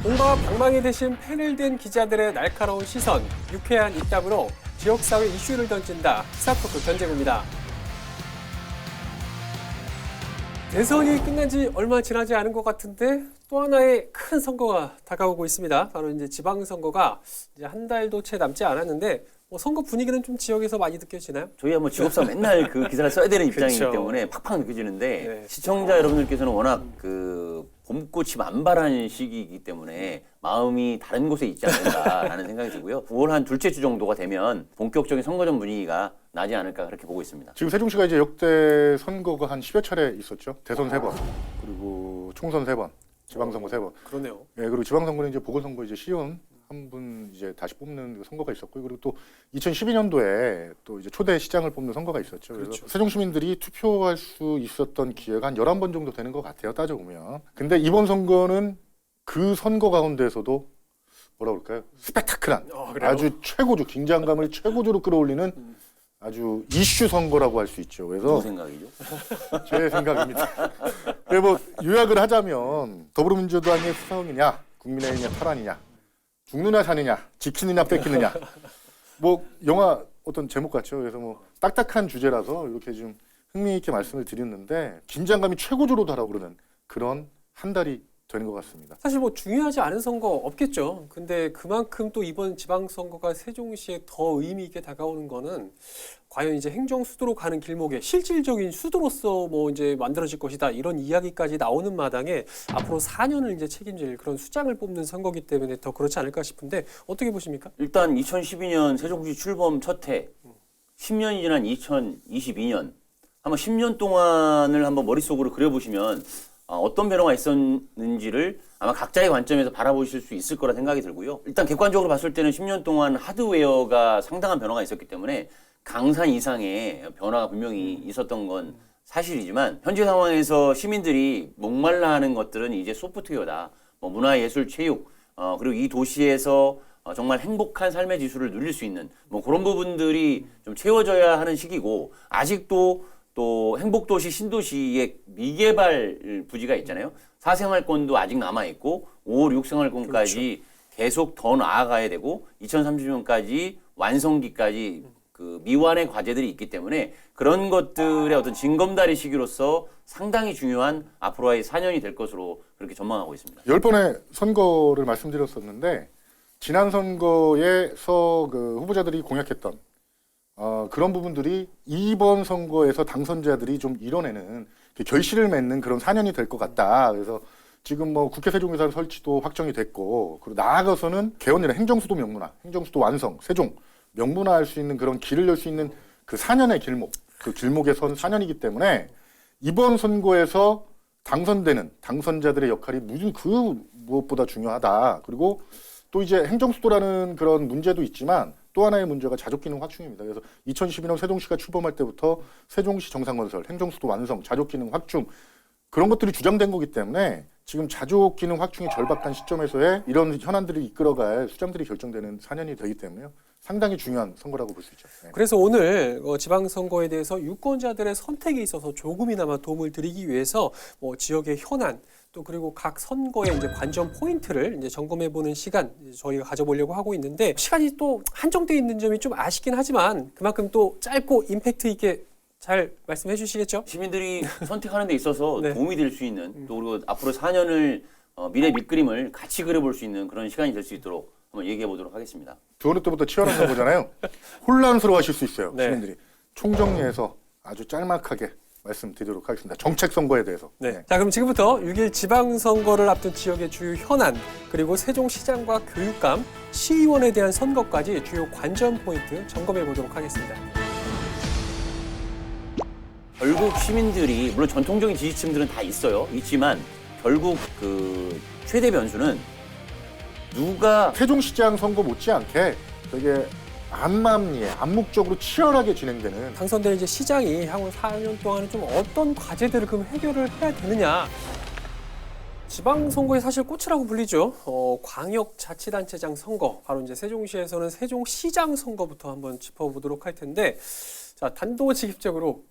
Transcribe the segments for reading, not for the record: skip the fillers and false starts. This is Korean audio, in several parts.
공과 방망이 대신 펜을 든 기자들의 날카로운 시선, 유쾌한 입담으로 지역사회 이슈를 던진다. 시사토크 견제구입니다. 대선이 끝난 지 얼마 지나지 않은 것 같은데 또 하나의 큰 선거가 다가오고 있습니다. 바로 이제 지방선거가 이제 한 달도 채 남지 않았는데 선거 분위기는 좀 지역에서 많이 느껴지나요? 저희가 뭐 직업상 맨날 그 기사를 써야 되는 입장이기 그쵸. 때문에 팍팍 느껴지는데 네. 시청자 여러분들께서는 워낙 그 봄꽃이 만발한 시기이기 때문에 마음이 다른 곳에 있지 않는가라는 생각이 들고요. 5월 한 둘째 주 정도가 되면 본격적인 선거전 분위기가 나지 않을까 그렇게 보고 있습니다. 지금 세종시가 이제 역대 선거가 한 10여 차례 있었죠. 대선 3번, 그리고 총선 3번, 지방선거 3번. 그러네요. 예, 그리고 지방선거는 이제 보궐선거 이제 시의원 한 분 이제 다시 뽑는 선거가 있었고요. 그리고 또 2012년도에 또 이제 초대 시장을 뽑는 선거가 있었죠. 그래서 그렇죠. 세종 시민들이 투표할 수 있었던 기회가 한 11번 정도 되는 것 같아요. 따져보면. 근데 이번 선거는 그 선거 가운데에서도 뭐라 그럴까요? 스펙타클한 그래요? 아주 최고조, 긴장감을 최고조로 끌어올리는 아주 이슈 선거라고 할 수 있죠. 그래서 누구 생각이죠? 제 생각입니다. 그리고 뭐 요약을 하자면 더불어민주당의 수성이냐, 국민의힘의 탈환이냐, 죽느냐 사느냐, 지키느냐 뺏기느냐. 뭐 영화 어떤 제목 같죠. 그래서 뭐 딱딱한 주제라서 이렇게 좀 흥미 있게 말씀을 드렸는데 긴장감이 최고조로 달아오르는 그런 한 달이 되는 것 같습니다. 사실 뭐 중요하지 않은 선거 없겠죠. 근데 그만큼 또 이번 지방선거가 세종시에 더 의미 있게 다가오는 거는 과연 이제 행정 수도로 가는 길목에 실질적인 수도로서 뭐 이제 만들어질 것이다 이런 이야기까지 나오는 마당에 앞으로 4년을 이제 책임질 그런 수장을 뽑는 선거기 때문에 더 그렇지 않을까 싶은데 어떻게 보십니까? 일단 2012년 세종시 출범 첫 해, 10년이 지난 2022년, 한번 10년 동안을 한번 머릿속으로 그려보시면 어떤 변화가 있었는지를 아마 각자의 관점에서 바라보실 수 있을 거라 생각이 들고요. 일단 객관적으로 봤을 때는 10년 동안 하드웨어가 상당한 변화가 있었기 때문에 강산 이상의 변화가 분명히 있었던 건 사실이지만 현재 상황에서 시민들이 목말라 하는 것들은 이제 소프트웨어다. 뭐 문화예술, 체육, 그리고 이 도시에서 정말 행복한 삶의 지수를 누릴 수 있는 뭐 그런 부분들이 좀 채워져야 하는 시기고 아직도 또 행복도시 신도시의 미개발 부지가 있잖아요. 사생활권도 아직 남아있고 5월 6생활권까지 그렇죠. 계속 더 나아가야 되고 2030년까지 완성기까지 그 미완의 과제들이 있기 때문에 그런 것들의 어떤 징검다리 시기로서 상당히 중요한 앞으로의 4년이 될 것으로 그렇게 전망하고 있습니다. 10번의 선거를 말씀드렸었는데 지난 선거에서 그 후보자들이 공약했던 그런 부분들이 이번 선거에서 당선자들이 좀 이뤄내는 결실을 맺는 그런 4년이 될 것 같다. 그래서 지금 뭐 국회 세종유산 설치도 확정이 됐고, 그리고 나아가서는 개헌이나 행정수도 명문화, 행정수도 완성, 세종 명문화할 수 있는 그런 길을 열 수 있는 그 4년의 길목, 그 길목에 선 4년이기 때문에 이번 선거에서 당선되는 당선자들의 역할이 무슨 그 무엇보다 중요하다. 그리고 또 이제 행정수도라는 그런 문제도 있지만 또 하나의 문제가 자족기능 확충입니다. 그래서 2012년 세종시가 출범할 때부터 세종시 정상건설, 행정수도 완성, 자족기능 확충 그런 것들이 주장된 거기 때문에 지금 자족기능 확충이 절박한 시점에서의 이런 현안들을 이끌어갈 수장들이 결정되는 4년이 되기 때문에요. 상당히 중요한 선거라고 볼 수 있죠. 네. 그래서 오늘 지방선거에 대해서 유권자들의 선택에 있어서 조금이나마 도움을 드리기 위해서 뭐 지역의 현안 또 그리고 각 선거의 이제 관전 포인트를 이제 점검해보는 시간 저희가 가져보려고 하고 있는데 시간이 또 한정돼 있는 점이 좀 아쉽긴 하지만 그만큼 또 짧고 임팩트 있게 잘 말씀해 주시겠죠? 시민들이 선택하는 데 있어서 네. 도움이 될 수 있는 또 그리고 앞으로 4년을 미래 밑그림을 같이 그려볼 수 있는 그런 시간이 될 수 있도록 한번 얘기해 보도록 하겠습니다. 두 어느 때부터 치열한 선거잖아요. 혼란스러워하실 수 있어요. 네. 시민들이. 총정리해서 아주 짤막하게 말씀드리도록 하겠습니다. 정책 선거에 대해서. 네. 자, 그럼 지금부터 6일 지방선거를 앞둔 지역의 주요 현안, 그리고 세종시장과 교육감, 시의원에 대한 선거까지 주요 관전 포인트 점검해 보도록 하겠습니다. 결국 시민들이 물론 전통적인 지지층들은 다 있지만 결국 그 최대 변수는 누가 세종시장 선거 못지않게 되게 암암리에 암묵적으로 치열하게 진행되는 당선된 이제 시장이 향후 4년 동안은 좀 어떤 과제들을 그럼 해결을 해야 되느냐. 지방선거의 사실 꽃이라고 불리죠. 광역자치단체장 선거, 바로 이제 세종시에서는 세종시장 선거부터 한번 짚어보도록 할 텐데, 자, 단도직입적으로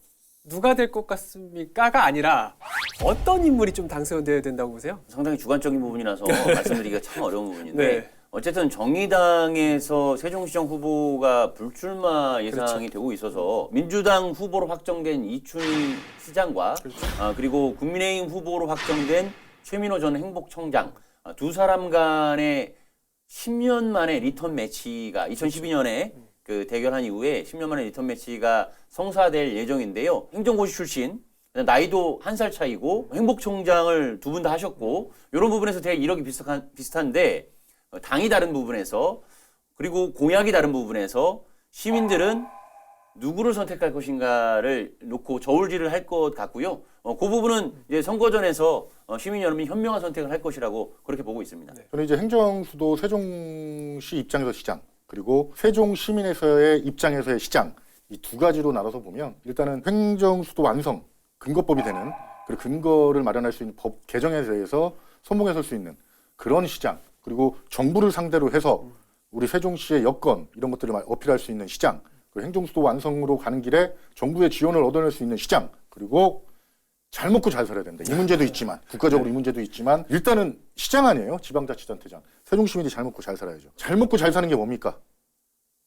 누가 될 것 같습니까가 아니라 어떤 인물이 좀 당선돼야 된다고 보세요? 상당히 주관적인 부분이라서 말씀드리기가 참 어려운 부분인데 네. 어쨌든 정의당에서 세종시장 후보가 불출마 예상이 그렇죠. 되고 있어서 민주당 후보로 확정된 이춘희 시장과 그리고 국민의힘 후보로 확정된 최민호 전 행복청장 두 사람 간의 10년 만에 리턴 매치가 2012년에 그 대결한 이후에 10년 만에 리턴 매치가 성사될 예정인데요. 행정고시 출신, 나이도 한 살 차이고 행복총장을 두 분 다 하셨고 이런 부분에서 되게 이력이 비슷한데 당이 다른 부분에서 그리고 공약이 다른 부분에서 시민들은 누구를 선택할 것인가를 놓고 저울질을 할 것 같고요. 그 부분은 이제 선거전에서 시민 여러분이 현명한 선택을 할 것이라고 그렇게 보고 있습니다. 네. 저는 이제 행정수도 세종시 입장에서 시장 그리고 세종 시민에서의 입장에서의 시장 이 두 가지로 나눠서 보면 일단은 행정수도 완성 근거법이 되는 그리고 근거를 마련할 수 있는 법 개정에 대해서 선봉에 설 수 있는 그런 시장 그리고 정부를 상대로 해서 우리 세종시의 여건 이런 것들을 어필할 수 있는 시장 그리고 행정수도 완성으로 가는 길에 정부의 지원을 얻어낼 수 있는 시장 그리고 잘 먹고 잘 살아야 된다. 이 문제도 있지만 국가적으로 이 문제도 있지만 일단은 시장 아니에요. 지방자치단체장. 세종 시민이 잘 먹고 잘 살아야죠. 잘 먹고 잘 사는 게 뭡니까?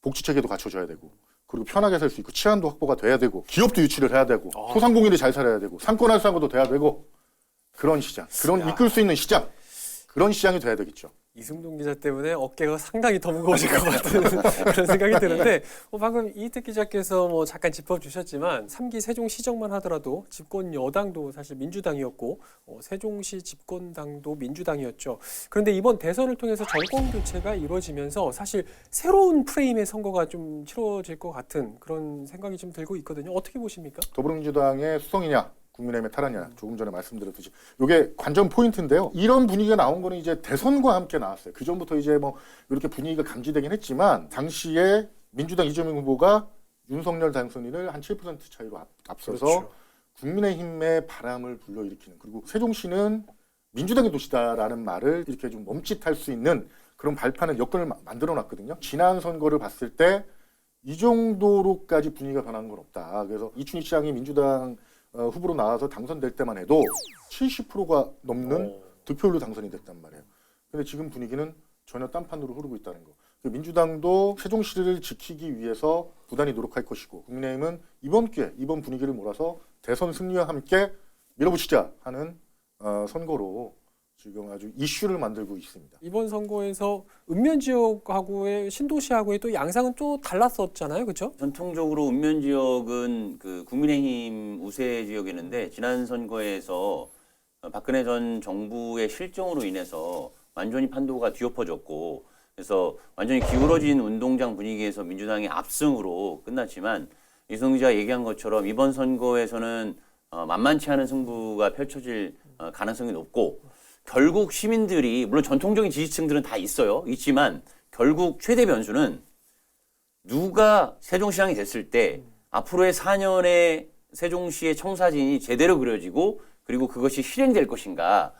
복지체계도 갖춰줘야 되고 그리고 편하게 살 수 있고 치안도 확보가 돼야 되고 기업도 유치를 해야 되고 소상공인이 잘 살아야 되고 상권 활성화도 돼야 되고 그런 시장. 그런 이끌 수 있는 시장. 그런 시장이 돼야 되겠죠. 이승동 기자 때문에 어깨가 상당히 더 무거워질 것 같은 그런 생각이 드는데 방금 이희택 기자께서 뭐 잠깐 짚어주셨지만 3기 세종시정만 하더라도 집권 여당도 사실 민주당이었고 세종시 집권당도 민주당이었죠. 그런데 이번 대선을 통해서 정권 교체가 이루어지면서 사실 새로운 프레임의 선거가 좀 치러질 것 같은 그런 생각이 좀 들고 있거든요. 어떻게 보십니까? 더불어민주당의 수성이냐 국민의힘의 탈환이냐 조금 전에 말씀드렸듯이 이게 관전 포인트인데요. 이런 분위기가 나온 거는 이제 대선과 함께 나왔어요. 그 전부터 이제 뭐 이렇게 분위기가 감지되긴 했지만 당시에 민주당 이재명 후보가 윤석열 당선인을 한 7% 차이로 앞서서 그렇죠. 국민의힘의 바람을 불러일으키는 그리고 세종시는 민주당의 도시다라는 말을 이렇게 좀 멈칫할 수 있는 그런 발판을 여건을 만들어 놨거든요. 지난 선거를 봤을 때 이 정도로까지 분위기가 변한 건 없다. 그래서 이춘희 시장이 민주당 후보로 나와서 당선될 때만 해도 70%가 넘는 득표율로 당선이 됐단 말이에요. 근데 지금 분위기는 전혀 딴판으로 흐르고 있다는 거. 민주당도 세종시를 지키기 위해서 부단히 노력할 것이고 국민의힘은 이번 기회, 이번 분위기를 몰아서 대선 승리와 함께 밀어붙이자 하는 선거로 지금 아주 이슈를 만들고 있습니다. 이번 선거에서 읍면 지역하고의 신도시하고의 또 양상은 또 달랐었잖아요, 그렇죠? 전통적으로 읍면 지역은 그 국민의힘 우세 지역이었는데 지난 선거에서 박근혜 전 정부의 실정으로 인해서 완전히 판도가 뒤엎어졌고 그래서 완전히 기울어진 운동장 분위기에서 민주당의 압승으로 끝났지만 이승훈 기자가 얘기한 것처럼 이번 선거에서는 만만치 않은 승부가 펼쳐질 가능성이 높고 결국 시민들이 물론 전통적인 지지층들은 다 있지만 결국 최대 변수는 누가 세종시장이 됐을 때 앞으로의 4년의 세종시의 청사진이 제대로 그려지고 그리고 그것이 실행될 것인가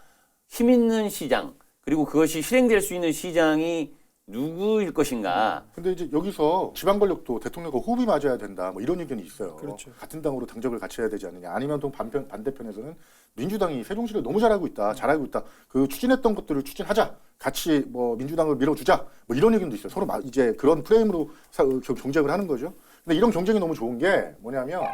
힘 있는 시장 그리고 그것이 실행될 수 있는 시장이 누구일 것인가. 근데 이제 여기서 지방 권력도 대통령과 호흡이 맞아야 된다. 뭐 이런 의견이 있어요. 그렇죠. 같은 당으로 당적을 같이 해야 되지 않느냐. 아니면 또 반대편에서는 민주당이 세종시를 너무 잘하고 있다. 잘하고 있다. 그 추진했던 것들을 추진하자. 같이 뭐 민주당을 밀어주자. 뭐 이런 의견도 있어요. 서로 이제 그런 프레임으로 경쟁을 하는 거죠. 근데 이런 경쟁이 너무 좋은 게 뭐냐면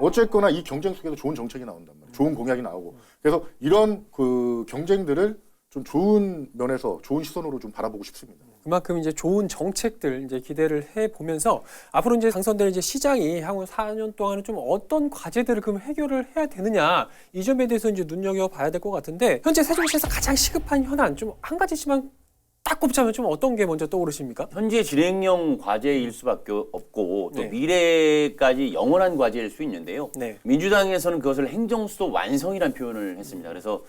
어쨌거나 이 경쟁 속에서 좋은 정책이 나온단 말이에요. 좋은 공약이 나오고. 그래서 이런 그 경쟁들을 좀 좋은 면에서 좋은 시선으로 좀 바라보고 싶습니다. 그만큼 이제 좋은 정책들 이제 기대를 해 보면서 앞으로 이제 당선될 이제 시장이 향후 4년 동안은 좀 어떤 과제들을 그럼 해결을 해야 되느냐 이 점에 대해서 이제 눈여겨 봐야 될 것 같은데 현재 세종시에서 가장 시급한 현안 좀 한 가지씩만 딱 꼽자면 좀 어떤 게 먼저 떠오르십니까? 현재 진행형 과제일 수밖에 없고 또 네. 미래까지 영원한 과제일 수 있는데요. 네. 민주당에서는 그것을 행정수도 완성이라는 표현을 했습니다. 그래서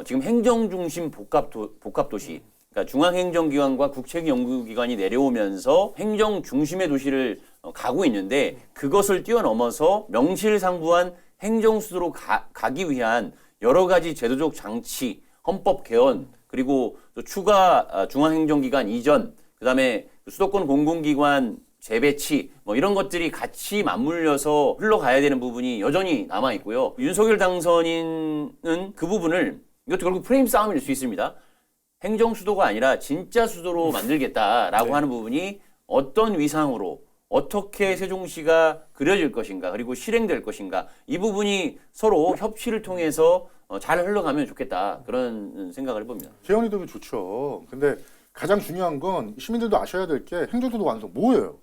지금 행정중심 복합도시 그러니까 중앙행정기관과 국책연구기관이 내려오면서 행정중심의 도시를 가고 있는데 그것을 뛰어넘어서 명실상부한 행정수도로 가기 위한 여러 가지 제도적 장치, 헌법 개헌 그리고 또 추가 중앙행정기관 이전 그다음에 수도권 공공기관 재배치 뭐 이런 것들이 같이 맞물려서 흘러가야 되는 부분이 여전히 남아 있고요. 윤석열 당선인은 그 부분을 이것도 결국 프레임 싸움일 수 있습니다. 행정 수도가 아니라 진짜 수도로 만들겠다라고 네. 하는 부분이 어떤 위상으로 어떻게 세종시가 그려질 것인가 그리고 실행될 것인가 이 부분이 서로 협치를 통해서 잘 흘러가면 좋겠다 그런 생각을 해봅니다. 개헌이 되면 좋죠. 근데 가장 중요한 건 시민들도 아셔야 될 게 행정수도 완성 뭐예요?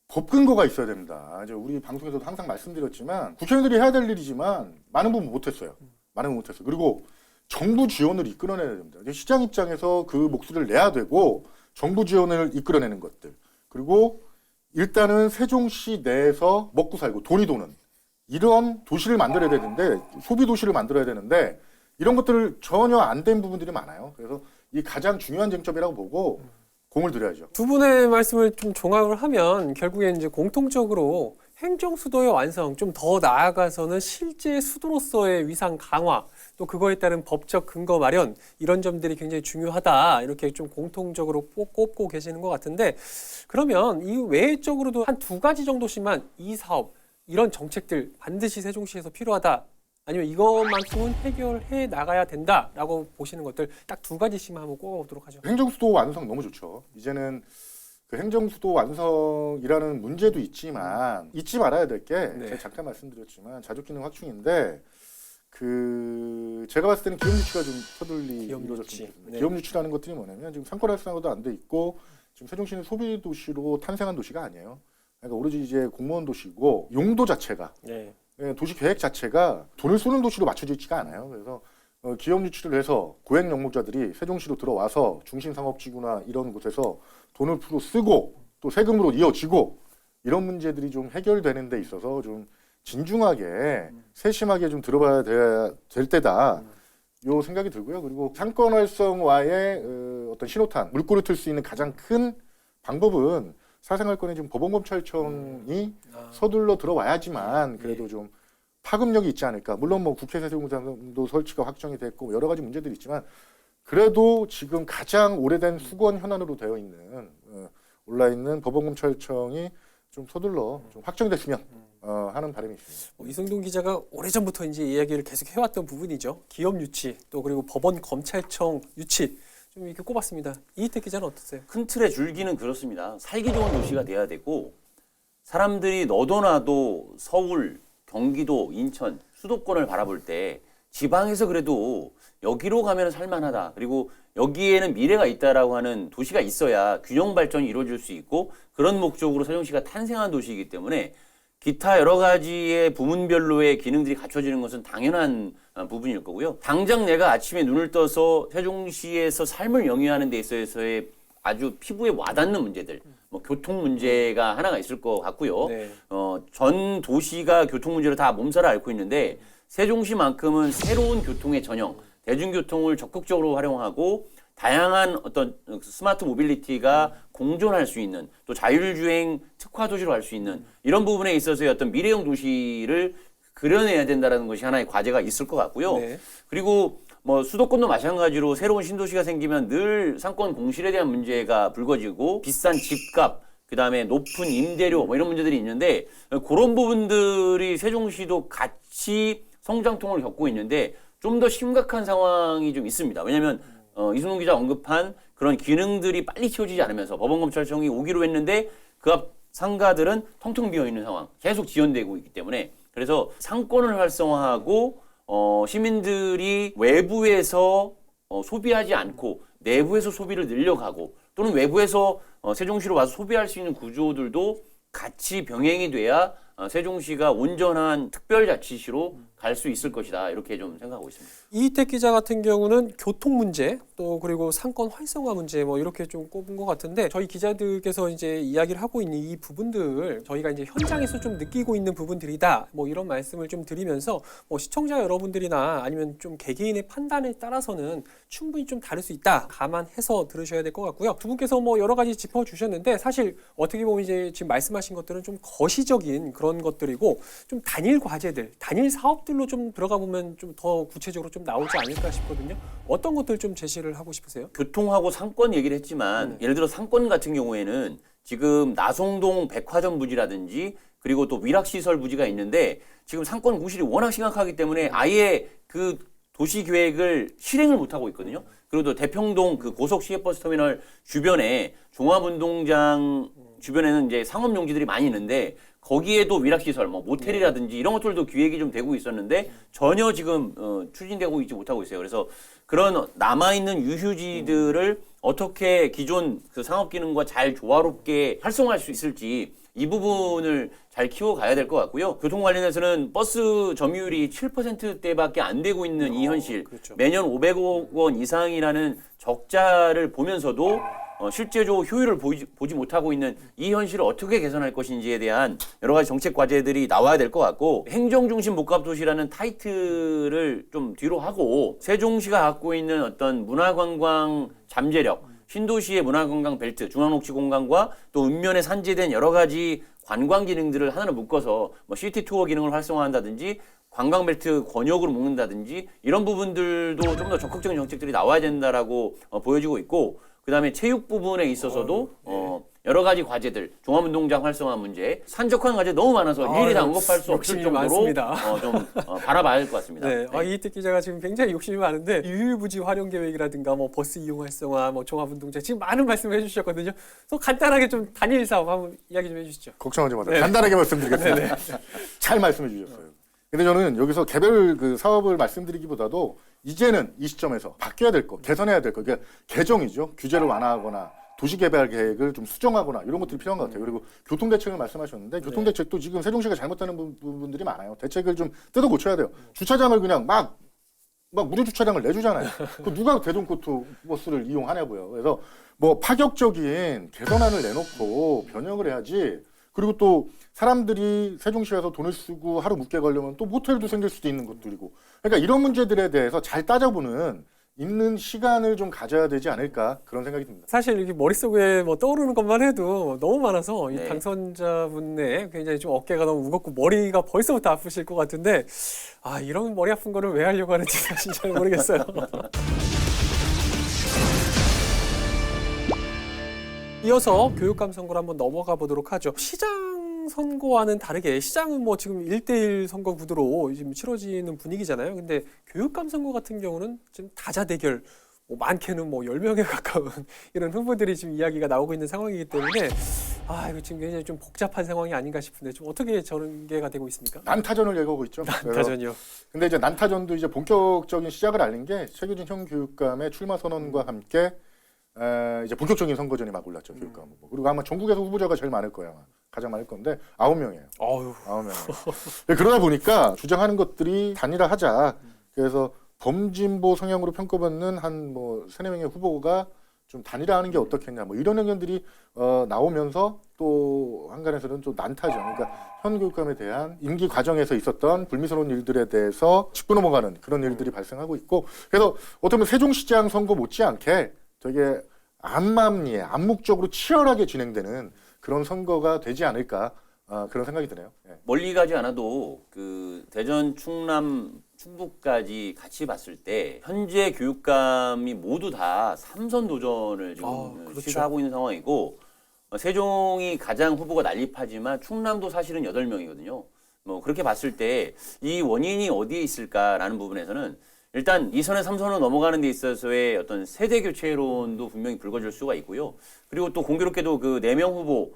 법 근거가 있어야 됩니다. 이제 우리 방송에서도 항상 말씀드렸지만 국회의원들이 해야 될 일이지만 많은 부분 못했어요. 많은 부분 못했어요. 그리고 정부 지원을 이끌어내야 됩니다. 이제 시장 입장에서 그 목소리를 내야 되고 정부 지원을 이끌어내는 것들 그리고 일단은 세종시 내에서 먹고 살고 돈이 도는 이런 도시를 만들어야 되는데 소비 도시를 만들어야 되는데 이런 것들을 전혀 안 된 부분들이 많아요. 그래서 이 가장 중요한 쟁점이라고 보고 공을 들여야죠. 두 분의 말씀을 좀 종합을 하면 결국엔 이제 공통적으로 행정 수도의 완성, 좀 더 나아가서는 실제 수도로서의 위상 강화, 또 그거에 따른 법적 근거 마련 이런 점들이 굉장히 중요하다 이렇게 좀 공통적으로 꼽고 계시는 것 같은데 그러면 이 외적으로도 한 두 가지 정도씩만 이 사업 이런 정책들 반드시 세종시에서 필요하다. 아니면 이것만큼은 해결해 나가야 된다라고 보시는 것들 딱 두 가지씩만 한번 꼽아보도록 하죠. 행정수도 완성 너무 좋죠. 이제는 그 행정수도 완성이라는 문제도 있지만 잊지 말아야 될 게 네. 제가 잠깐 말씀드렸지만 자족기능 확충인데 그 제가 봤을 때는 기업 유치가 좀 서둘리 기업 이루어졌으면 유치. 좋겠습니다. 네. 기업 유치라는 것들이 뭐냐면 지금 상권 활성화도 안 돼 있고 지금 세종시는 소비 도시로 탄생한 도시가 아니에요. 그러니까 오로지 이제 공무원 도시고 용도 자체가 네. 도시 계획 자체가 돈을 쏘는 도시로 맞춰져 있지가 않아요. 그래서 기업 유치를 해서 고액 영목자들이 세종시로 들어와서 중심 상업지구나 이런 곳에서 돈을 풀어 쓰고 또 세금으로 이어지고 이런 문제들이 좀 해결되는 데 있어서 좀 진중하게 세심하게 좀 들어봐야 될 때다. 요 생각이 들고요. 그리고 상권 활성화의 어떤 신호탄, 물꼬를 틀 수 있는 가장 큰 방법은 사생활권에 지금 법원검찰청이 서둘러 들어와야지만 그래도 좀 파급력이 있지 않을까. 물론 뭐 국회 세종장도 설치가 확정이 됐고 여러 가지 문제들이 있지만 그래도 지금 가장 오래된 수건 현안으로 되어 있는 올라 있는 법원검찰청이 좀 서둘러 좀 확정됐으면 하는 바람이 있습니다. 이승동 기자가 오래전부터 이제 이야기를 계속 해왔던 부분이죠. 기업 유치 또 그리고 법원 검찰청 유치 좀 이렇게 꼽았습니다. 이희택 기자는 어떠세요? 큰 틀의 줄기는 그렇습니다. 살기 좋은 도시가 돼야 되고 사람들이 너도 나도 서울, 경기도, 인천, 수도권을 바라볼 때 지방에서 그래도 여기로 가면 살만하다. 그리고 여기에는 미래가 있다라고 하는 도시가 있어야 균형 발전이 이루어질 수 있고 그런 목적으로 세종시가 탄생한 도시이기 때문에 기타 여러 가지의 부문별로의 기능들이 갖춰지는 것은 당연한 부분일 거고요. 당장 내가 아침에 눈을 떠서 세종시에서 삶을 영위하는 데 있어서의 아주 피부에 와닿는 문제들, 뭐 교통 문제가 하나가 있을 것 같고요. 네. 전 도시가 교통 문제를 다 몸살을 앓고 있는데 세종시만큼은 새로운 교통의 전형, 대중교통을 적극적으로 활용하고 다양한 어떤 스마트 모빌리티가 공존할 수 있는 또 자율주행 특화 도시로 할 수 있는 이런 부분에 있어서의 어떤 미래형 도시를 그려내야 된다는 것이 하나의 과제가 있을 것 같고요. 네. 그리고 뭐 수도권도 마찬가지로 새로운 신도시가 생기면 늘 상권 공실에 대한 문제가 불거지고 비싼 집값 그다음에 높은 임대료 뭐 이런 문제들이 있는데 그런 부분들이 세종시도 같이 성장통을 겪고 있는데 좀 더 심각한 상황이 좀 있습니다. 왜냐하면 이승훈 기자 언급한 그런 기능들이 빨리 채워지지 않으면서 법원검찰청이 오기로 했는데 그 앞 상가들은 텅텅 비어 있는 상황 계속 지연되고 있기 때문에 그래서 상권을 활성화하고 시민들이 외부에서 소비하지 않고 내부에서 소비를 늘려가고 또는 외부에서 세종시로 와서 소비할 수 있는 구조들도 같이 병행이 돼야 세종시가 온전한 특별자치시로 갈 수 있을 것이다 이렇게 좀 생각하고 있습니다. 이희택 기자 같은 경우는 교통 문제 또 그리고 상권 활성화 문제 뭐 이렇게 좀 꼽은 것 같은데 저희 기자들께서 이제 이야기를 하고 있는 이 부분들 저희가 이제 현장에서 좀 느끼고 있는 부분들이다 뭐 이런 말씀을 좀 드리면서 뭐 시청자 여러분들이나 아니면 좀 개개인의 판단에 따라서는 충분히 좀 다를 수 있다 감안해서 들으셔야 될 것 같고요. 두 분께서 뭐 여러 가지 짚어주셨는데 사실 어떻게 보면 이제 지금 말씀하신 것들은 좀 거시적인 그런 것들이고 좀 단일 과제들, 단일 사업들로 좀 들어가 보면 좀 더 구체적으로 좀 나오지 않을까 싶거든요. 어떤 것들 좀 제시를 하고 싶으세요? 교통하고 상권 얘기를 했지만 예를 들어 상권 같은 경우에는 지금 나송동 백화점 부지라든지 그리고 또 위락시설 부지가 있는데 지금 상권 공실이 워낙 심각하기 때문에 아예 그 도시 계획을 실행을 못하고 있거든요. 그리고 또 대평동 그 고속 시외버스터미널 주변에 종합운동장 주변에는 이제 상업용지들이 많이 있는데 거기에도 위락시설, 뭐 모텔이라든지 이런 것들도 기획이 좀 되고 있었는데 전혀 지금 추진되고 있지 못하고 있어요. 그래서 그런 남아있는 유휴지들을 어떻게 기존 그 상업기능과 잘 조화롭게 활성화할 수 있을지 이 부분을 잘 키워가야 될 것 같고요. 교통 관련해서는 버스 점유율이 7%대밖에 안 되고 있는 이 현실, 그렇죠. 매년 500억 원 이상이라는 적자를 보면서도 실제로 효율을 보지 못하고 있는 이 현실을 어떻게 개선할 것인지에 대한 여러 가지 정책 과제들이 나와야 될 것 같고 행정중심 복합도시라는 타이틀을 좀 뒤로 하고 세종시가 갖고 있는 어떤 문화관광 잠재력, 신도시의 문화관광 벨트, 중앙녹지공간과 또 읍면에 산재된 여러 가지 관광 기능들을 하나로 묶어서 뭐 시티 투어 기능을 활성화한다든지 관광벨트 권역으로 묶는다든지 이런 부분들도 좀 더 적극적인 정책들이 나와야 된다라고 보여지고 있고 그다음에 체육 부분에 있어서도 여러 가지 과제들, 종합운동장 활성화 문제, 산적한 과제 너무 많아서 일일이 다 언급할 수 없을 욕심이 정도로 많습니다. 좀 바라봐야 할 것 같습니다. 네, 네. 이희택 기자가 지금 굉장히 욕심이 많은데 유휴부지 활용 계획이라든가 뭐 버스 이용 활성화, 뭐 종합운동장 지금 많은 말씀을 해주셨거든요. 또 간단하게 좀 단일 사업 한번 이야기 좀 해주시죠. 걱정하지 마세요. 네. 간단하게 말씀드리겠습니다. 잘 말씀해 주셨어요. 근데 저는 여기서 개별 그 사업을 말씀드리기보다도 이제는 이 시점에서 바뀌어야 될 거, 개선해야 될 거, 그러니까 개정이죠. 규제를 완화하거나 도시개발 계획을 좀 수정하거나 이런 것들이 필요한 것 같아요. 그리고 교통대책을 말씀하셨는데 교통대책도 지금 세종시가 잘못하는 부분들이 많아요. 대책을 좀 뜯어 고쳐야 돼요. 주차장을 그냥 막 무료 주차장을 내주잖아요. 그 누가 대중교통 버스를 이용하냐고요. 그래서 뭐 파격적인 개선안을 내놓고 변형을 해야지. 그리고 또 사람들이 세종시 와서 돈을 쓰고 하루 묵게 가려면 또 모텔도 생길 수도 있는 것들이고. 그러니까 이런 문제들에 대해서 잘 따져보는 있는 시간을 좀 가져야 되지 않을까 그런 생각이 듭니다. 사실 이게 머릿속에 뭐 떠오르는 것만 해도 너무 많아서 이 네. 당선자분의 굉장히 좀 어깨가 너무 무겁고 머리가 벌써부터 아프실 것 같은데 이런 머리 아픈 거를 왜 하려고 하는지 사실 잘 모르겠어요. 이어서 교육감 선거로 한번 넘어가 보도록 하죠. 시장 선거와는 다르게 시장은 뭐 지금 1대1 선거 구도로 지금 치러지는 분위기잖아요. 근데 교육감 선거 같은 경우는 지금 다자 대결, 뭐 많게는 뭐 10명에 가까운 이런 후보들이 지금 이야기가 나오고 있는 상황이기 때문에 이거 지금 굉장히 좀 복잡한 상황이 아닌가 싶은데 좀 어떻게 전개가 되고 있습니까? 난타전을 예고하고 있죠. 난타전이요. 근데 이제 난타전도 이제 본격적인 시작을 알린 게 최규진 형 교육감의 출마 선언과 함께 이제 본격적인 선거전이 막 올랐죠. 교육감 후보. 그리고 아마 전국에서 후보자가 제일 많을 거예요. 아마. 가장 많을 건데 9명이에요. 어휴. 9명. 그러다 보니까 주장하는 것들이 단일화하자. 그래서 범진보 성향으로 평가받는 한 뭐 3-4명의 후보가 좀 단일화하는 게 어떻겠냐. 뭐 이런 의견들이 나오면서 또 한간에서는 좀 난타죠. 그러니까 현 교육감에 대한 임기 과정에서 있었던 불미스러운 일들에 대해서 짚고 넘어가는 그런 일들이 발생하고 있고 그래서 어떻게 보면 세종시장 선거 못지않게 되게 암묵적으로 치열하게 진행되는 그런 선거가 되지 않을까 그런 생각이 드네요. 예. 멀리 가지 않아도 그 대전, 충남, 충북까지 같이 봤을 때 현재 교육감이 모두 다 3선 도전을 지금 그렇죠. 시사하고 있는 상황이고 세종이 가장 후보가 난립하지만 충남도 사실은 8명이거든요. 뭐 그렇게 봤을 때 이 원인이 어디에 있을까라는 부분에서는 일단 2선에 3선으로 넘어가는 데 있어서의 어떤 세대 교체론도 분명히 불거질 수가 있고요. 그리고 또 공교롭게도 그 4명 후보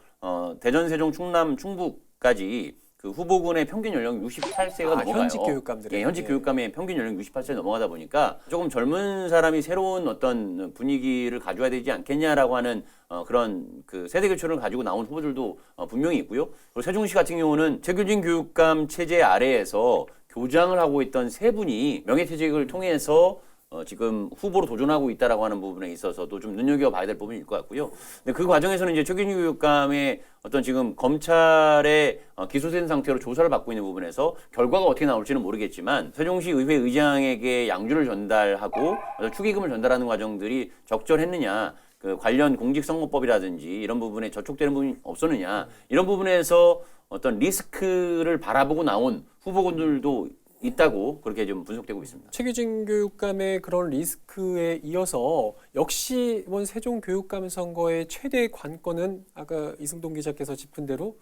대전, 세종, 충남, 충북까지 그 후보군의 평균 연령이 68세가 넘어가요. 현직 교육감들의. 예, 현직 교육감의 평균 연령이 68세 넘어가다 보니까 조금 젊은 사람이 새로운 어떤 분위기를 가져야 되지 않겠냐라고 하는 그런 그 세대 교체를 가지고 나온 후보들도 분명히 있고요. 그리고 세종시 같은 경우는 최규진 교육감 체제 아래에서 교장을 하고 있던 세 분이 명예퇴직을 통해서 지금 후보로 도전하고 있다라고 하는 부분에 있어서도 좀 눈여겨봐야 될 부분일 것 같고요. 근데 그 과정에서는 이제 최규진 교육감의 어떤 지금 검찰에 기소된 상태로 조사를 받고 있는 부분에서 결과가 어떻게 나올지는 모르겠지만 세종시 의회 의장에게 양주를 전달하고 축의금을 전달하는 과정들이 적절했느냐, 그 관련 공직선거법이라든지 이런 부분에 저촉되는 부분이 없었느냐, 이런 부분에서 어떤 리스크를 바라보고 나온 후보군들도 있다고 그렇게 좀 분석되고 있습니다. 최규진 교육감의 그런 리스크에 이어서 역시 이번 세종교육감 선거의 최대 관건은 아까 이승동 기자께서 짚은 대로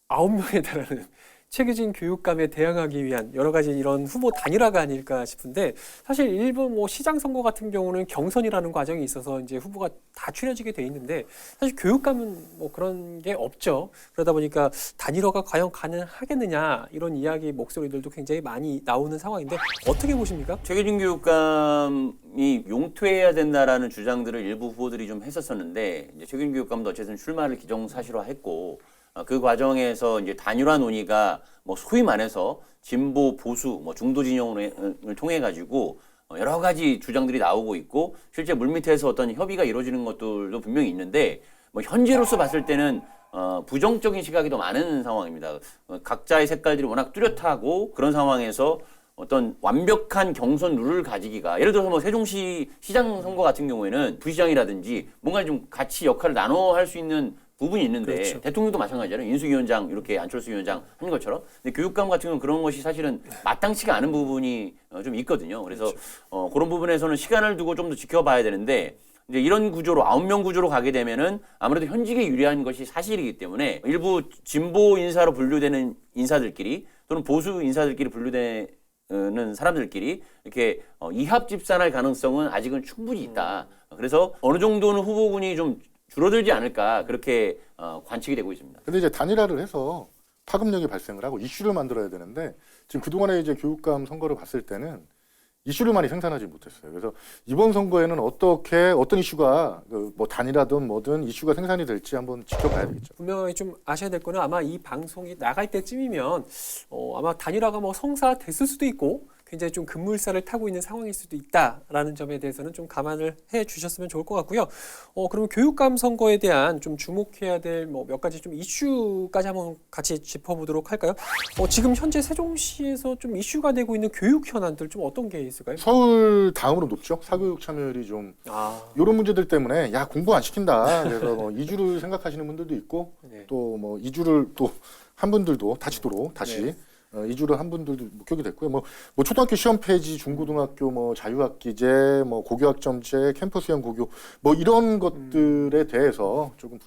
9명에 달하는 최규진 교육감에 대항하기 위한 여러 가지 이런 후보 단일화가 아닐까 싶은데 사실 일본 뭐 시장 선거 같은 경우는 경선이라는 과정이 있어서 이제 후보가 다 추려지게 돼 있는데 사실 교육감은 뭐 그런 게 없죠. 그러다 보니까 단일화가 과연 가능하겠느냐 이런 이야기 목소리들도 굉장히 많이 나오는 상황인데 어떻게 보십니까? 최규진 교육감이 용퇴해야 된다라는 주장들을 일부 후보들이 좀 했었었는데 이제 최규진 교육감도 어쨌든 출마를 기정사실화했고 그 과정에서 이제 단일화 논의가 뭐 소위 말해서 진보 보수 뭐 중도 진영을 통해 가지고 여러 가지 주장들이 나오고 있고 실제 물밑에서 어떤 협의가 이루어지는 것들도 분명히 있는데 뭐 현재로서 봤을 때는 부정적인 시각이 더 많은 상황입니다. 각자의 색깔들이 워낙 뚜렷하고 그런 상황에서 어떤 완벽한 경선 룰을 가지기가 예를 들어서 뭐 세종시 시장 선거 같은 경우에는 부시장이라든지 뭔가 좀 같이 역할을 나눠 할 수 있는 부분이 있는데 그렇죠. 대통령도 마찬가지잖아요. 인수위원장 이렇게 안철수 위원장 하는 것처럼. 근데 교육감 같은 경우는 그런 것이 사실은 마땅치가 않은 부분이 좀 있거든요. 그래서 그렇죠. 그런 부분에서는 시간을 두고 좀 더 지켜봐야 되는데 이제 이런 구조로 9명 구조로 가게 되면은 아무래도 현직에 유리한 것이 사실이기 때문에 일부 진보 인사로 분류되는 인사들끼리 또는 보수 인사들끼리 분류되는 사람들끼리 이렇게 이합 집산할 가능성은 아직은 충분히 있다. 그래서 어느 정도는 후보군이 좀 줄어들지 않을까 그렇게 관측이 되고 있습니다. 근데 이제 단일화를 해서 파급력이 발생을 하고 이슈를 만들어야 되는데 지금 그동안에 이제 교육감 선거를 봤을 때는 이슈를 많이 생산하지 못했어요. 그래서 이번 선거에는 어떤 이슈가 뭐 단일화든 뭐든 이슈가 생산이 될지 한번 지켜봐야 되겠죠. 분명히 좀 아셔야 될 거는 아마 이 방송이 나갈 때쯤이면 아마 단일화가 뭐 성사됐을 수도 있고 굉장히 좀 급물살을 타고 있는 상황일 수도 있다라는 점에 대해서는 좀 감안을 해 주셨으면 좋을 것 같고요. 그러면 교육감 선거에 대한 좀 주목해야 될 뭐 몇 가지 좀 이슈까지 한번 같이 짚어보도록 할까요? 지금 현재 세종시에서 좀 이슈가 되고 있는 교육 현안들 좀 어떤 게 있을까요? 서울 다음으로 높죠. 사교육 참여율이 좀 이런 문제들 때문에 야 공부 안 시킨다. 그래서 뭐 이주를 생각하시는 분들도 있고 네. 또 뭐 이주를 또 한 분들도 다치도록 다시 네. 이주를 한 분들도 목격이 됐고요. 뭐 초등학교 시험 폐지, 중고등학교 뭐 자유학기제, 뭐 고교학점제, 캠퍼스형 고교 뭐 이런 것들에 대해서 조금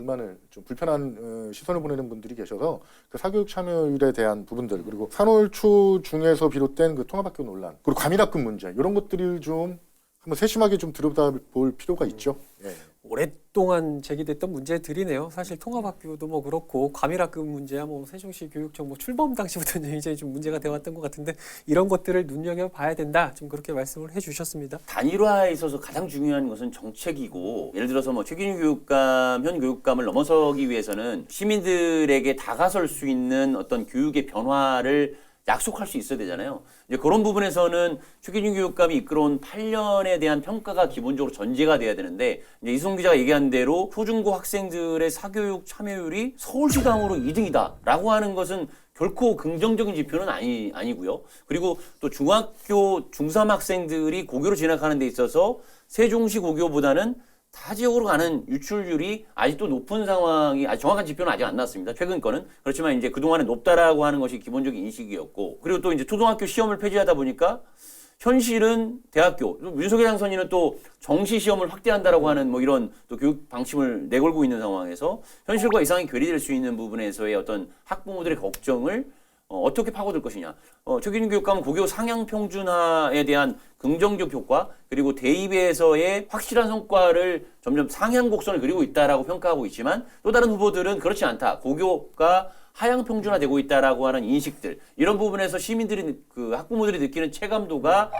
불편한 시선을 보내는 분들이 계셔서 그 사교육 참여율에 대한 부분들 그리고 산홀초 중에서 비롯된 그 통합학교 논란 그리고 과밀학급 문제 이런 것들을 좀 한번 세심하게 좀 들여다볼 필요가 있죠. 예. 오랫동안 제기됐던 문제들이네요. 사실 통합학교도 뭐 그렇고 과밀학급 문제야 뭐 세종시 교육청 뭐 출범 당시부터 굉장히 좀 문제가 되어왔던 것 같은데 이런 것들을 눈여겨봐야 된다. 좀 그렇게 말씀을 해주셨습니다. 단일화에 있어서 가장 중요한 것은 정책이고 예를 들어서 뭐 최규진 교육감, 현 교육감을 넘어서기 위해서는 시민들에게 다가설 수 있는 어떤 교육의 변화를 약속할 수 있어야 되잖아요. 이제 그런 부분에서는 최규진 교육감이 이끌어온 8년에 대한 평가가 기본적으로 전제가 돼야 되는데 이제 이승훈 기자가 얘기한 대로 초중고 학생들의 사교육 참여율이 서울시당으로 2등이다라고 하는 것은 결코 긍정적인 지표는 아니고요. 그리고 또 중학교 중3 학생들이 고교로 진학하는 데 있어서 세종시 고교보다는 타 지역으로 가는 유출률이 아직도 높은 상황이 아직 정확한 지표는 아직 안 나왔습니다. 최근 거는. 그렇지만 이제 그동안에 높다라고 하는 것이 기본적인 인식이었고 그리고 또 이제 초등학교 시험을 폐지하다 보니까 현실은 대학교, 윤석열 당선인은 또 정시 시험을 확대한다라고 하는 뭐 이런 또 교육 방침을 내걸고 있는 상황에서 현실과 이상이 괴리될 수 있는 부분에서의 어떤 학부모들의 걱정을 어떻게 파고들 것이냐. 최규진 교육감은 고교 상향 평준화에 대한 긍정적 효과 그리고 대입에서의 확실한 성과를 점점 상향 곡선을 그리고 있다라고 평가하고 있지만 또 다른 후보들은 그렇지 않다. 고교가 하향 평준화되고 있다라고 하는 인식들 이런 부분에서 시민들이 그 학부모들이 느끼는 체감도가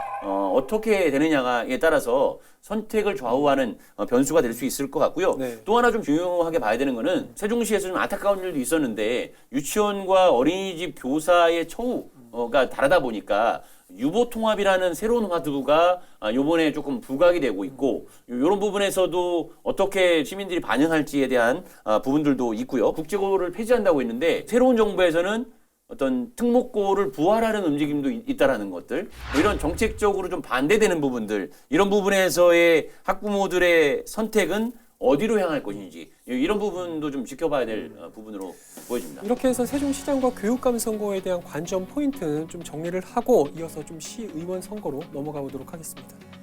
어떻게 되느냐에 따라서 선택을 좌우하는 변수가 될 수 있을 것 같고요. 네. 또 하나 좀 중요하게 봐야 되는 거는 세종시에서 좀 안타까운 일도 있었는데 유치원과 어린이집 교사의 처우가 다르다 보니까 유보통합이라는 새로운 화두가 이번에 조금 부각이 되고 있고 이런 부분에서도 어떻게 시민들이 반응할지에 대한 부분들도 있고요. 국제고를 폐지한다고 했는데 새로운 정부에서는 어떤 특목고를 부활하는 움직임도 있다라는 것들 뭐 이런 정책적으로 좀 반대되는 부분들 이런 부분에서의 학부모들의 선택은 어디로 향할 것인지 이런 부분도 좀 지켜봐야 될 부분으로 보여집니다. 이렇게 해서 세종시장과 교육감 선거에 대한 관전 포인트는 좀 정리를 하고 이어서 좀 시의원 선거로 넘어가 보도록 하겠습니다.